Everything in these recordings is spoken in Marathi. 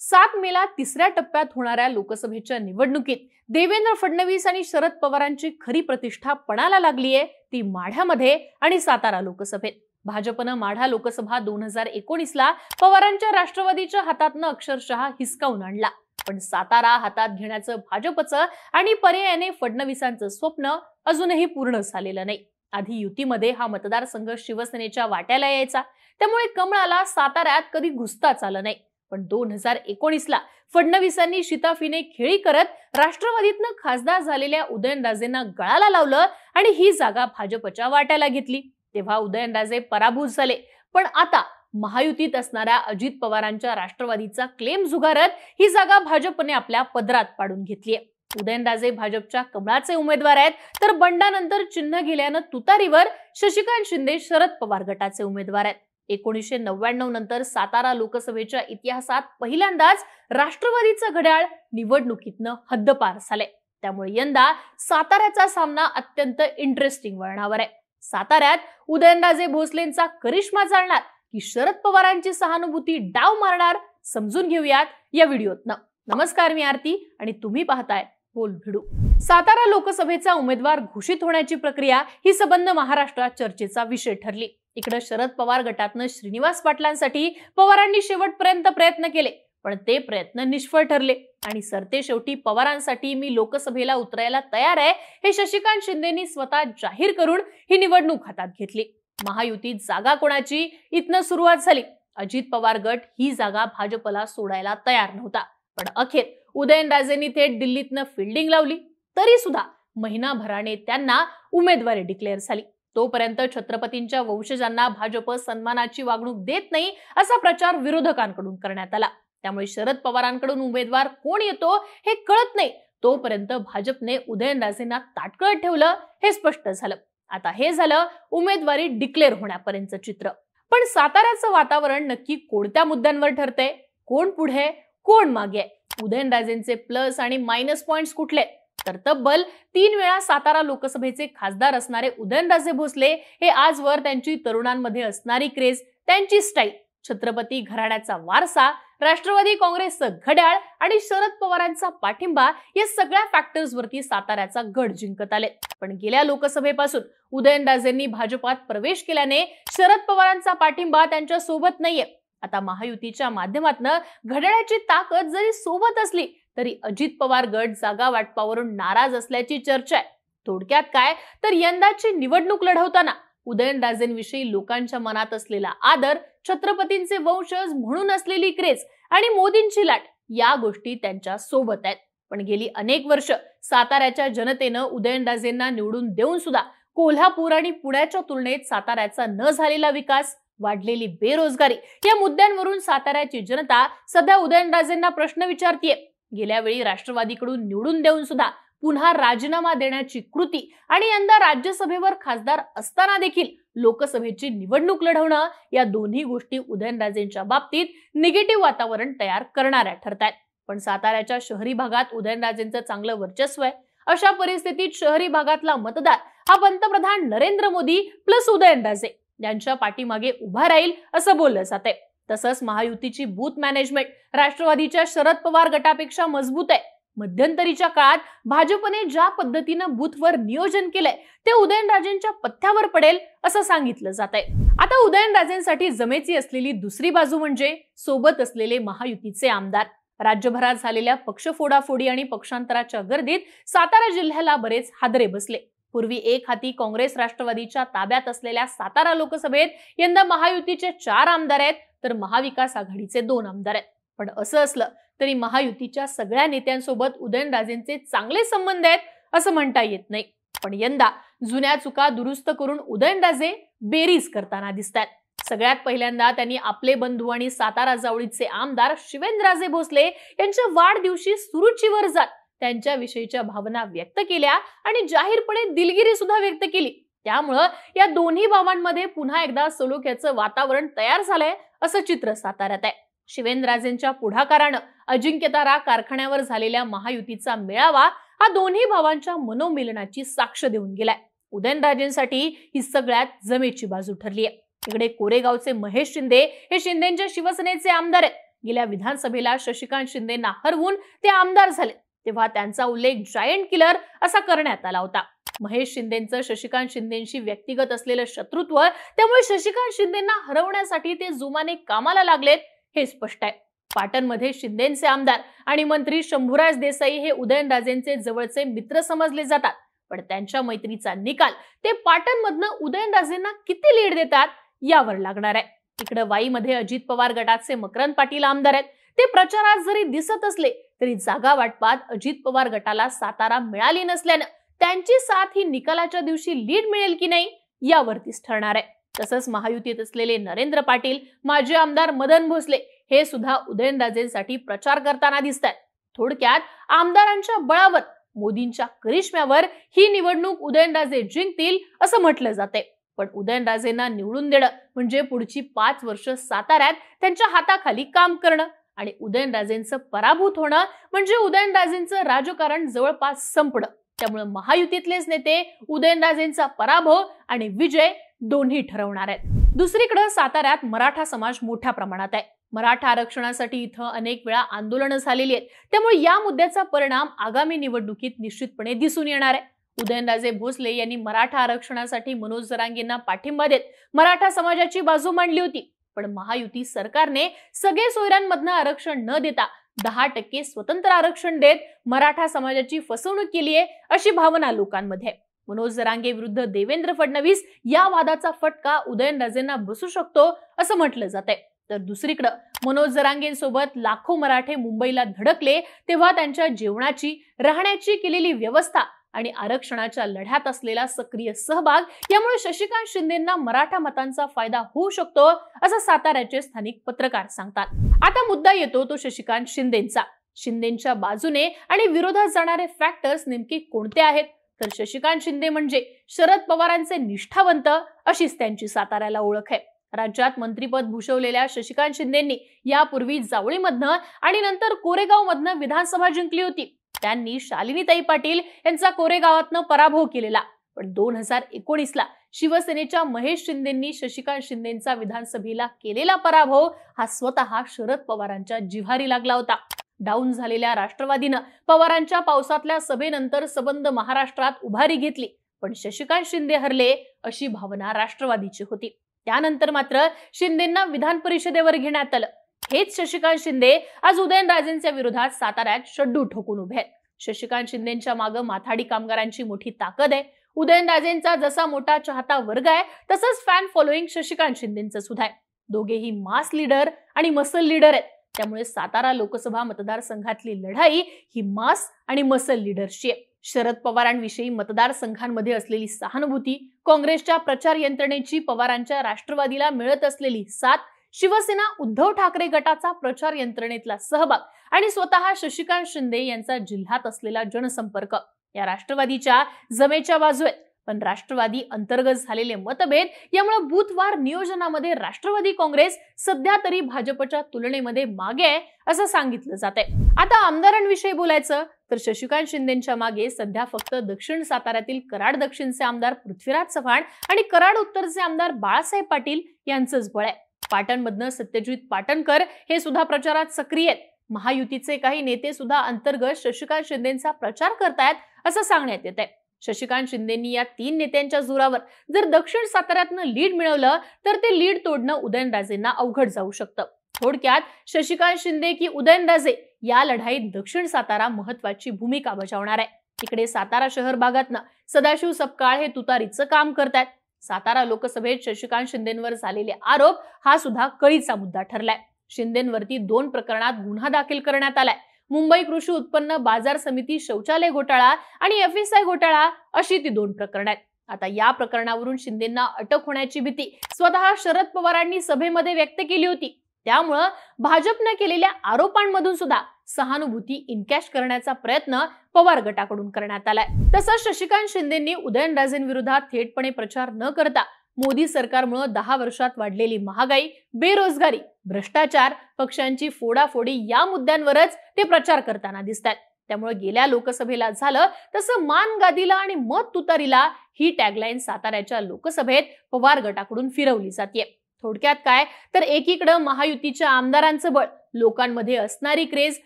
7 मेला तिसऱ्या टप्प्यात होणाऱ्या लोकसभेच्या निवडणुकीत देवेंद्र फडणवीस आणि शरद पवारांची खरी प्रतिष्ठा पणाला लागलीये, ती माढ्यामध्ये आणि सातारा लोकसभेत। भाजपनं माढा लोकसभा 2019ला पवारांच्या राष्ट्रवादीच्या हातातनं अक्षरशः हिसकावून आणला, पण सातारा हातात घेण्याचं भाजपचं आणि पर्यायाने फडणवीसांचं स्वप्न अजूनही पूर्ण झालेलं नाही। आधी युतीमध्ये हा मतदारसंघ शिवसेनेच्या वाट्याला यायचा, त्यामुळे कमळाला साताऱ्यात कधी घुसताच आलं नाही। पण 2019ला फडणवीसांनी शिताफीने खेळी करत राष्ट्रवादीतनं खासदार झालेल्या उदयनराजेंना गळाला लावलं आणि ही जागा भाजपच्या वाट्याला घेतली। तेव्हा उदयनराजे पराभूत झाले, पण आता महायुतीत असणाऱ्या अजित पवारांच्या राष्ट्रवादीचा क्लेम झुगारत ही जागा भाजपने आपल्या पदरात पाडून घेतलीये। उदयनराजे भाजपच्या कमळाचे उमेदवार आहेत, तर बंडानंतर चिन्ह गेल्यानं तुतारीवर शशिकांत शिंदे शरद पवार गटाचे उमेदवार आहेत। 1999 नंतर सातारा लोकसभेच्या इतिहासात पहिल्यांदाच राष्ट्रवादीचं घड्याळ निवडणुकीतनं हद्दपार झाले, त्यामुळे यंदा साताऱ्याचा सामना अत्यंत इंटरेस्टिंग वळणावर आहे। साताऱ्यात उदयनराजे भोसलेंचा करिश्मा चालणार की शरद पवारांची सहानुभूती डाव मारणार, समजून घेऊयात या व्हिडिओतनं। नमस्कार, मी आरती आणि तुम्ही पाहताय बोल भिडू। सातारा लोकसभेचा उमेदवार घोषित होण्याची प्रक्रिया ही सबंध महाराष्ट्रात चर्चेचा विषय ठरली। इकडे शरद पवार गटातनं श्रीनिवास पाटलांसाठी पवारांनी शेवटपर्यंत प्रयत्न केले, पण ते प्रयत्न निष्फळ ठरले आणि सरते शेवटी पवारांसाठी मी लोकसभेला उतरायला तयार आहे हे शशिकांत शिंदेनी स्वतः जाहीर करून ही निवडणूक हातात घेतली। महायुतीत जागा कोणाची इथनं सुरुवात झाली। अजित पवार गट ही जागा भाजपला सोडायला तयार नव्हता, पण अखेर उदयनराजेंनी थेट दिल्लीतनं फिल्डिंग लावली, तरी सुद्धा महिनाभराने त्यांना उमेदवारी डिक्लेअर झाली। तोपर्यंत छत्रपतींच्या वंशजांना भाजप सन्मानाची वागणूक देत नाही असा प्रचार विरोधकांकडून करण्यात आला, त्यामुळे शरद पवारांकडून उमेदवार कोण येतो हे कळत नाही तोपर्यंत भाजपने उदयनराजेंना ताटकळत ठेवलं हे स्पष्ट झालं। आता हे झालं उमेदवारी डिक्लेअर होण्यापर्यंतचं चित्र, पण साताऱ्याचं वातावरण नक्की कोणत्या मुद्द्यांवर ठरतंय? कोण पुढे, कोण मागे? उदयनराजेंचे प्लस आणि मायनस पॉइंट्स कुठले? तर तब्बल 3 वेळा सातारा लोकसभेचे खासदार असणारे उदयनराजे भोसले हे आजवर त्यांची तरुणांमध्ये असणारी क्रेज, त्यांची स्टाईल, छत्रपती घराण्याचा वारसा, राष्ट्रवादी काँग्रेसचं घड्याळ आणि शरद पवारांचा पाठिंबा या सगळ्या फॅक्टर्स वरती साताऱ्याचा गड जिंकत आले। पण गेल्या लोकसभेपासून उदयनराजेंनी भाजपात प्रवेश केल्याने शरद पवारांचा पाठिंबा त्यांच्या सोबत नाहीये। आता महायुतीच्या माध्यमातनं घड्याळाची ताकद जरी सोबत असली तरी अजित पवार गट जागा वाटपावरून नाराज असल्याची चर्चा आहे। थोडक्यात काय तर यंदाची निवडणूक लढवताना उदयनराजेंविषयी लोकांच्या मनात असलेला आदर, छत्रपतींचे वंशज म्हणून असलेली क्रेज आणि मोदींची लाट या गोष्टी त्यांच्या सोबत आहेत। पण गेली अनेक वर्ष साताऱ्याच्या जनतेनं उदयनराजेंना निवडून देऊन सुद्धा कोल्हापूर आणि पुण्याच्या तुलनेत साताऱ्याचा न झालेला विकास, वाढलेली बेरोजगारी या मुद्द्यांवरून साताऱ्याची जनता सध्या उदयनराजेंना प्रश्न विचारतीये। गेल्या वेळी राष्ट्रवादीकडून निवडून देऊन सुद्धा पुन्हा राजीनामा देण्याची कृती आणि यंदा राज्यसभेवर खासदार असताना देखील लोकसभेची निवडणूक लढवणं या दोन्ही गोष्टी उदयनराजेंच्या बाबतीत निगेटिव्ह वातावरण तयार करणाऱ्या ठरतायत। पण साताऱ्याच्या शहरी भागात उदयनराजेंचं चांगलं वर्चस्व आहे। अशा परिस्थितीत शहरी भागातला मतदार हा पंतप्रधान नरेंद्र मोदी प्लस उदयनराजे यांच्या पाठीमागे उभा राहील असं बोललं जातंय। तसंच महायुतीची बूथ मॅनेजमेंट राष्ट्रवादीच्या शरद पवार गटापेक्षा मजबूत आहे। मध्यंतरीच्या काळात भाजपने ज्या पद्धतीनं बूथवर नियोजन केलंय ते उदयनराजेंच्या पथ्यावर पडेल असं सांगितलं जातंय। आता उदयनराजेंसाठी जमेची असलेली दुसरी बाजू म्हणजे सोबत असलेले महायुतीचे आमदार। राज्यभरात झालेल्या पक्ष फोडाफोडी आणि पक्षांतराच्या गर्दीत सातारा जिल्ह्याला बरेच हादरे बसले। पूर्वी एक हाती काँग्रेस राष्ट्रवादीच्या ताब्यात असलेल्या सातारा लोकसभेत यंदा महायुतीचे 4 आमदार आहेत, तर महाविकास आघाडीचे 2 आमदार आहेत। पण असं असलं तरी महायुतीच्या सगळ्या नेत्यांसोबत उदयनराजेंचे चांगले संबंध आहेत असं म्हणता येत नाही। पण यंदा जुन्या चुका दुरुस्त करून उदयनराजे बेरीज करताना दिसतात। सगळ्यात पहिल्यांदा त्यांनी आपले बंधू आणि सातारा जावळीचे आमदार शिवेंद्रराजे भोसले यांच्या वाढदिवशी सुरुचीवर जात त्यांच्याविषयीच्या भावना व्यक्त केल्या आणि जाहीरपणे दिलगिरी सुद्धा व्यक्त केली। त्यामुळं या दोन्ही भावांमध्ये पुन्हा एकदा सलोख्याचं वातावरण तयार झालंय असं चित्र साताऱ्यात आहे। शिवेंद्रराजेंच्या पुढाकारानं अजिंक्यतारा कारखान्यावर झालेल्या महायुतीचा मेळावा हा दोन्ही भावांच्या मनोमिलनाची साक्ष देऊन गेलाय। उदयनराजेंसाठी ही सगळ्यात जमेची बाजू ठरली आहे। इकडे कोरेगावचे महेश शिंदे हे शिंदेंच्या शिवसेनेचे आमदार आहेत। गेल्या विधानसभेला शशिकांत शिंदेंना हरवून ते आमदार झाले तेव्हा त्यांचा उल्लेख जायंट किलर असा करण्यात आला होता. महेश शिंदेंचं शशिकांत शिंदेंशी व्यक्तिगत असलेलं शत्रुत्व, त्यामुळे शशिकांत शिंदेंना हरवण्यासाठी ते जुमाने कामाला लागलेत हे स्पष्ट आहे. पाटणमध्ये शिंदेंचे आमदार आणि मंत्री शंभूराज देसाई हे उदयनराजेंचे जवळचे मित्र समजले जातात. पण त्यांच्या मैत्रीचा निकाल ते पाटणमधनं उदयनराजेंना किती लीड देतात यावर लागणार आहे. इकडे वाईमध्ये अजित पवार गटाचे मकरंद पाटील आमदार आहेत. ते प्रचारात जरी दिसत असले तरी जागा वाटपात अजित पवार गटाला सातारा मिळाली नसल्यानं त्यांची साथ ही निकालाच्या दिवशी लीड मिळेल की नाही यावरतीच ठरणार आहे. तसंच महायुतीत असलेले नरेंद्र पाटील, माजी आमदार मदन भोसले हे सुद्धा उदयनराजेंसाठी प्रचार करताना दिसतात. थोडक्यात आमदारांच्या बळावर, मोदींच्या करिश्म्यावर ही निवडणूक उदयनराजे जिंकतील असं म्हटलं जाते. पण उदयनराजेंना निवडून देणं म्हणजे पुढची 5 वर्ष साताऱ्यात त्यांच्या हाताखाली काम करणं आणि उदयनराजेंचं पराभूत होणं म्हणजे उदयनराजेंचं राजकारण जवळपास संपणं. त्यामुळे महायुतीतलेच नेते उदयनराजेंचा पराभव आणि विजय दोन्ही ठरवणार आहेत. दुसरीकडे साताऱ्यात मराठा समाज मोठ्या प्रमाणात आहे. मराठा आरक्षणासाठी इथं अनेक वेळा आंदोलनं झालेली आहेत. त्यामुळे या मुद्द्याचा परिणाम आगामी निवडणुकीत निश्चितपणे दिसून येणार आहे. उदयनराजे भोसले यांनी मराठा आरक्षणासाठी मनोज जरांगेंना पाठिंबा देत मराठा समाजाची बाजू मांडली होती. पण महायुती सरकारने सगळे सोयऱ्यांमधनं आरक्षण न देता 10% स्वतंत्र आरक्षण देत मराठा समाजाची फसवणूक केली आहे अशी भावना लोकांमध्ये आहे. मनोज जरांगे विरुद्ध देवेंद्र फडणवीस या वादाचा फटका उदयनराजेंना बसू शकतो असं म्हटलं जातंय. तर दुसरीकडे मनोज जरांगेंसोबत लाखो मराठे मुंबईला धडकले तेव्हा त्यांच्या जेवणाची, राहण्याची केलेली व्यवस्था आणि आरक्षणाच्या लढ्यात असलेला सक्रिय सहभाग यामुळे शशिकांत शिंदेंना मराठा मतांचा फायदा होऊ शकतो असं साताऱ्याचे स्थानिक पत्रकार सांगतात. आता मुद्दा येतो तो शशिकांत शिंदेंचा. शिंदेंच्या बाजूने आणि विरोधात जाणारे फॅक्टर्स नेमके कोणते आहेत? तर शशिकांत शिंदे म्हणजे शरद पवारांचे निष्ठावंत अशीच त्यांची साताऱ्याला ओळख आहे. राज्यात मंत्रीपद भूषवलेल्या शशिकांत शिंदेंनी यापूर्वी जावळीमधनं आणि नंतर कोरेगावमधनं विधानसभा जिंकली होती. त्यांनी शालिनीताई पाटील यांचा कोरेगावातनं पराभव केलेला. पण 2019ला शिवसेनेच्या महेश शिंदेंनी शशिकांत शिंदेंचा विधानसभेला केलेला पराभव हा स्वतः शरद पवारांच्या जिव्हारी लागला होता. डाऊन झालेल्या राष्ट्रवादीनं पवारांच्या पावसातल्या सभेनंतर सबंध महाराष्ट्रात उभारी घेतली. पण शशिकांत शिंदे हरले अशी भावना राष्ट्रवादीची होती. त्यानंतर मात्र शिंदेंना विधान परिषदेवर घेण्यात आलं. हेच शशिकांत शिंदे आज उदयनराजेंच्या विरोधात साताऱ्यात शड्डू ठोकून उभे आहेत. शशिकांत शिंदेंच्या मागे माथाडी कामगारांची मोठी ताकद आहे. उदयनराजेंचा जसा मोठा चाहता वर्ग आहे तसंच फॅन फॉलोईंग शशिकांत शिंदेंचं सुद्धा आहे. दोघेही मास लीडर आणि मसल लीडर आहेत. त्यामुळे सातारा लोकसभा मतदारसंघातली लढाई ही मास आणि मसल लीडर्सची आहे. शरद पवारांविषयी मतदारसंघांमध्ये असलेली सहानुभूती, काँग्रेसच्या प्रचार यंत्रणेची पवारांच्या राष्ट्रवादीला मिळत असलेली साथ, शिवसेना उद्धव ठाकरे गटाचा प्रचार यंत्रणेतला सहभाग आणि स्वतः शशिकांत शिंदे यांचा जिल्ह्यात असलेला जनसंपर्क या राष्ट्रवादीच्या जमेच्या बाजू आहेत. पण राष्ट्रवादी अंतर्गत झालेले मतभेद यामुळे बूथवार नियोजनामध्ये राष्ट्रवादी काँग्रेस सध्या तरी भाजपच्या तुलनेमध्ये मागे आहे असं सांगितलं जात आहे. आता आमदारांविषयी बोलायचं तर शशिकांत शिंदेंच्या मागे सध्या फक्त दक्षिण साताऱ्यातील कराड दक्षिणचे आमदार पृथ्वीराज चव्हाण आणि कराड उत्तरचे आमदार बाळासाहेब पाटील यांचंच बळ आहे. पाटणमधनं सत्यजित पाटणकर हे सुद्धा प्रचारात सक्रिय आहेत. महायुतीचे काही नेते सुद्धा अंतर्गत शशिकांत शिंदेंचा प्रचार करतायत असं सांगण्यात येत आहे. शशिकांत शिंदेंनी या 3 नेत्यांच्या जोरावर जर दक्षिण साताऱ्यातनं लीड मिळवलं तर ते लीड तोडणं उदयनराजेंना अवघड जाऊ शकतं. थोडक्यात शशिकांत शिंदे की उदयनराजे या लढाईत दक्षिण सातारा महत्वाची भूमिका बजावणार आहे. इकडे सातारा शहर भागातनं सदाशिव सपकाळ हे तुतारीचं काम करतायत. सातारा लोकसभेत शशिकांत शिंदेंवर झालेले आरोप हा सुद्धा कळीचा मुद्दा ठरलाय. शिंदेंवरती 2 प्रकरणात गुन्हा दाखल करण्यात आलाय. मुंबई कृषी उत्पन्न बाजार समिती शौचालय घोटाळा आणि FSI घोटाळा अशी ती 2 प्रकरणं आहेत. आता या प्रकरणावरून शिंदेंना अटक होण्याची भीती स्वतः शरद पवारांनी सभेमध्ये व्यक्त केली होती. त्यामुळं भाजपने केलेल्या आरोपांमधून सुद्धा सहानुभूती इनकॅश करण्याचा प्रयत्न पवार गटाकडून करण्यात आलाय. तसंच शशिकांत शिंदेंनी उदयनराजेंविरोधात थेटपणे प्रचार न करता मोदी सरकारमुळे 10 वर्षात वाढलेली महागाई, बेरोजगारी, भ्रष्टाचार, पक्षांची फोडाफोडी या मुद्द्यांवरच ते प्रचार करताना दिसतात. त्यामुळे गेल्या लोकसभेला झालं तसं मान गादीला आणि मत तुतारीला ही टॅगलाईन साताऱ्याच्या लोकसभेत पवार गटाकडून फिरवली जाते. थोडक्यात काय तर एकीकडे महायुतीच्या आमदारांचं बळ, लोकांमध्ये असणारी क्रेज,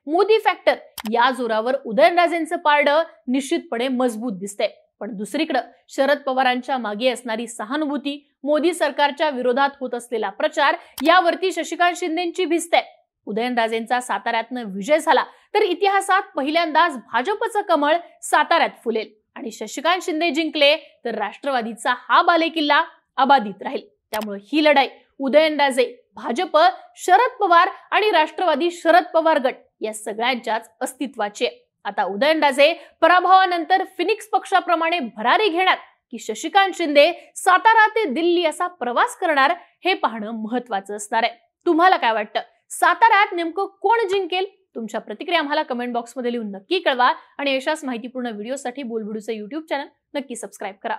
मोदी फॅक्टर या जोरावर उदयनराजेंचं पारडं निश्चितपणे मजबूत दिसतंय. पण दुसरीकडे शरद पवारांच्या मागे असणारी सहानुभूती, मोदी सरकारच्या विरोधात होत असलेला प्रचार यावरती शशिकांत शिंदेंची भिस्त आहे. उदयनराजेंचा साताऱ्यातनं विजय झाला तर इतिहासात पहिल्यांदाच भाजपचं कमळ साताऱ्यात फुलेल आणि शशिकांत शिंदे जिंकले तर राष्ट्रवादीचा हा बालेकिल्ला अबाधित राहील. त्यामुळे ही लढाई उदयनराजे, भाजप, शरद पवार आणि राष्ट्रवादी शरद पवार गट या सगळ्यांच्याच अस्तित्वाची आहे. आता उदयनराजे पराभवानंतर फिनिक्स पक्षाप्रमाणे भरारी घेणार की शशिकांत शिंदे सातारा ते दिल्ली असा प्रवास करणार हे पाहणं महत्वाचं असणार आहे. तुम्हाला काय वाटतं, साताऱ्यात नेमकं कोण जिंकेल? तुमच्या प्रतिक्रिया आम्हाला कमेंट बॉक्समध्ये लिहून नक्की कळवा आणि अशाच माहितीपूर्ण व्हिडिओसाठी बोलबिडूचं YouTube चॅनल नक्की सबस्क्राईब करा.